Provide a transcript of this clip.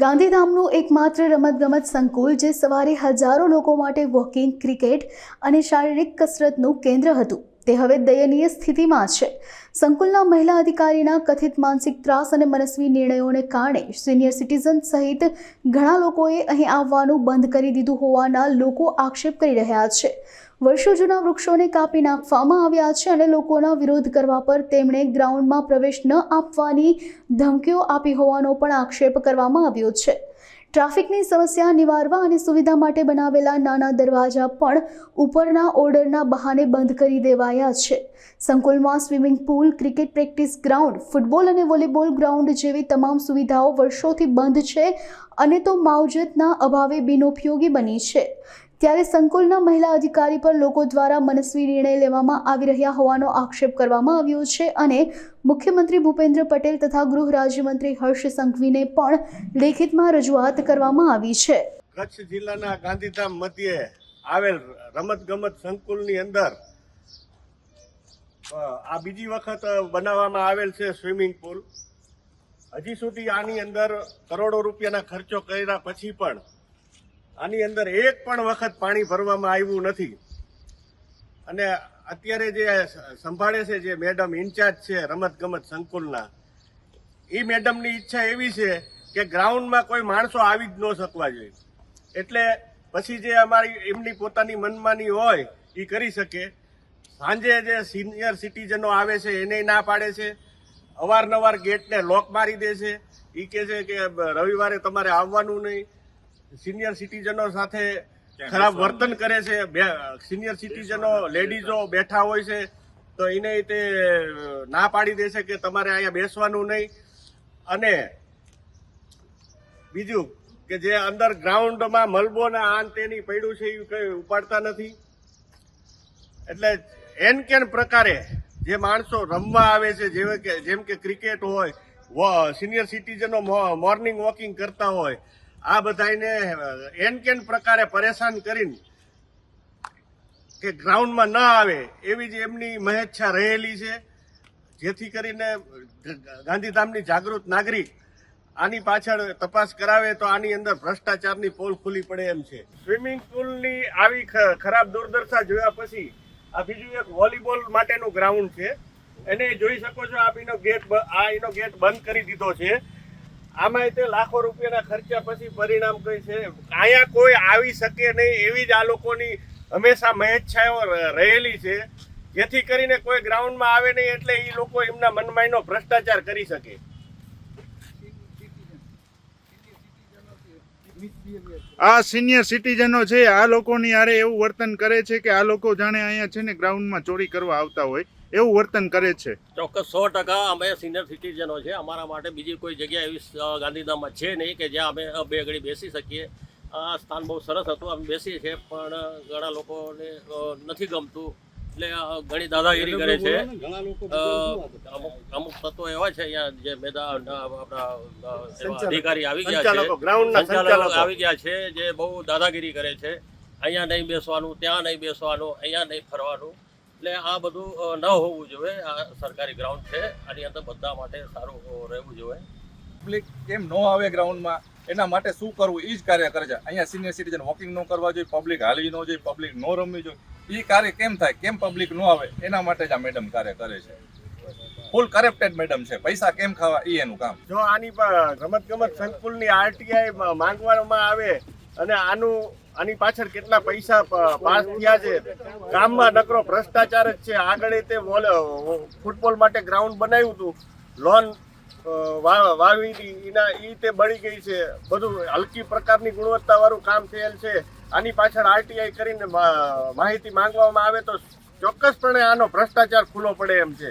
ગાંધીધામનું એકમાત્ર રમતગમત સંકુલ જે સવારે હજારો લોકો માટે વોકિંગ, ક્રિકેટ અને શારીરિક કસરતનું કેન્દ્ર હતું તે હવે દયનીય સ્થિતિમાં છે। સંકુલના મહિલા અધિકારીના કથિત માનસિક ત્રાસ અને મનસ્વી નિર્ણયોને કારણે સિનિયર સિટીઝન સહિત ઘણા લોકોએ અહીં આવવાનું બંધ કરી દીધું હોવાના લોકો આક્ષેપ કરી રહ્યા છે। વર્ષો જૂના વૃક્ષોને કાપી નાખવામાં આવ્યા છે અને લોકોના વિરોધ કરવા પર તેમણે ગ્રાઉન્ડમાં પ્રવેશ ન આપવાની ધમકીઓ આપી હોવાનો પણ આક્ષેપ કરવામાં આવ્યો છે। ટ્રાફિકની સમસ્યા નિવારવા અને સુવિધા માટે બનાવેલા નાના દરવાજા પણ ઉપરના ઓર્ડરના બહાને બંધ કરી દેવાયા છે। સંકુલમાં swimming pool, cricket practice ground, football અને વોલીબોલ ગ્રાઉન્ડ જેવી તમામ સુવિધાઓ વર્ષોથી બંધ છે અને તો માવજતના અભાવે બિનઉપયોગી બની છે। ત્યારે સંકુલના મહિલા અધિકારી પર લોકો દ્વારા મનસ્વી નિર્ણય લેવામાં આવી રહ્યા હોવાનો આક્ષેપ કરવામાં આવ્યો છે અને મુખ્યમંત્રી ભૂપેન્દ્ર પટેલ તથા ગૃહ રાજ્યમંત્રી હર્ષ સંઘવીને પણ લેખિતમાં રજૂઆત કરવામાં આવી છે। કચ્છ જિલ્લાના ગાંધીધામ મધ્યે આવેલ રમતગમત સંકુલની અંદર આ બીજી વખત બનાવવામાં આવેલ છે સ્વિમિંગ પુલ। હજી સુધી આની અંદર કરોડો રૂપિયાના ખર્ચો કર્યા પછી પણ આની અંદર એક પણ વખત પાણી ભરવામાં આવ્યું નથી અને અત્યારે જે સંભાળે છે જે મેડમ ઇન્ચાર્જ છે રમતગમત સંકુલના, એ મેડમની ઈચ્છા એવી છે કે ગ્રાઉન્ડમાં કોઈ માણસો આવી જ ન શકવા જોઈએ, એટલે પછી જે અમારી એમની પોતાની મનમાની હોય એ કરી શકે। સાંજે જે સિનિયર સિટીઝનો આવે છે એને ના પાડે છે, અવારનવાર ગેટને લોક મારી દે છે, એ કહે છે કે રવિવારે તમારે આવવાનું નહીં। સિનિયર સિટીઝનો સાથે ખરાબ વર્તન કરે છે। સિનિયર સિટીઝનો લેડીઝો બેઠા હોય છે તો એને તે ના પાડી દે છે કે તમારે અહીંયા બેસવાનું નહીં। અને બીજું કે જે અંદર ગ્રાઉન્ડમાં મલબો ને આન તેની પડ્યું છે એ કઈ ઉપાડતા નથી। એટલે એન કેન પ્રકારે જે માણસો રમવા આવે છે, જેમ કે ક્રિકેટ હોય, સિનિયર સિટીઝનો મોર્નિંગ વોકિંગ કરતા હોય, આ બધાને એન કેન પ્રકારે પરેશાન કરીને કે ગ્રાઉન્ડમાં ન આવે એવી જ એમની મહેચ્છા રહેલી છે, જેથી કરીને ગાંધીધામની જાગૃત નાગરિક આની પાછળ તપાસ કરાવે તો આની અંદર ભ્રષ્ટાચારની પોલ ખુલ્લી પડે એમ છે। સ્વિમિંગ પુલની આવી ખરાબ દુર્દશા જોયા પછી આ બીજું એક વોલીબોલ માટેનું ગ્રાઉન્ડ છે, એને જોઈ શકો છો આપ એનો ગેટ બંધ કરી દીધો છે। આમાં તે લાખો રૂપિયાના ખર્ચા પછી પરિણામ કઈ છે, અહીંયા કોઈ આવી શકે નહીં એવી જ આ લોકોની હંમેશા મહેચ્છાઓ રહેલી છે, જેથી કરીને કોઈ ગ્રાઉન્ડમાં આવે નહીં એટલે એ લોકો એમના મનમાયનો ભ્રષ્ટાચાર કરી શકે। આ સિનિયર સિટીઝનો છે, આ લોકોની હારે એવું વર્તન કરે છે કે આ લોકો જાણે અહીંયા છે ને ગ્રાઉન્ડમાં ચોરી કરવા આવતા હોય એવું વર્તન કરે છે। ચોક્કસ 100% અમે સિનિયર સિટીઝનો છે, અમારા માટે બીજી કોઈ જગ્યા એવી ગાંધીધામમાં છે નહીં કે જ્યાં અમે બે ઘડી બેસી શકીએ। આ સ્થાન બહુ સરસ હતું, અમે બેસીએ છીએ, પણ ઘણા લોકોને નથી ગમતું, એટલે ઘણી દાદાગીરી કરે છે। અમુક તત્વો એવા છે અહીંયા જે આપણા અધિકારી આવી ગયા છે, સંચાલકો આવી ગયા છે જે બહુ દાદાગીરી કરે છે। અહીંયા નહીં બેસવાનું, ત્યાં નહીં બેસવાનું, અહીંયા નહીં ફરવાનું, એટલે આ બધું ન હોવું જોઈએ। આ સરકારી ગ્રાઉન્ડ છે, આની અંદર બધા માટે સારું રહેવું જોઈએ। પબ્લિક કેમ ન આવે ગ્રાઉન્ડમાં એના માટે શું કરવું એ જ કાર્ય કરે છે। અહીંયા સિનિયર સિટીઝન વોકિંગ ન કરવા જોઈએ, પબ્લિક હાલવી ન જોઈએ, પબ્લિક ન રમવી જોઈએ, એ કાર્ય કેમ થાય, કેમ પબ્લિક ન આવે એના માટે જ આ મેડમ કાર્ય કરે છે। ફૂલ કરપ્ટેડ મેડમ છે, પૈસા કેમ ખાવા એ એનું કામ। જો આની રમતગમત સંકુલની RTI માંગવામાં આવે અને આની પાછળ કેટલા પૈસા પાસ થયા છે, ગામમાં નકરો ભ્રષ્ટાચાર જ છે। આગળ તે ફૂટબોલ માટે ગ્રાઉન્ડ બનાવ્યું હતું, લોન વાવી હતી, તે બળી ગઈ છે, બધું હલકી પ્રકારની ગુણવત્તાવાળું કામ થયેલ છે। આની પાછળ RTI કરીને માહિતી માંગવામાં આવે તો ચોક્કસપણે આનો ભ્રષ્ટાચાર ખુલ્લો પડે એમ છે।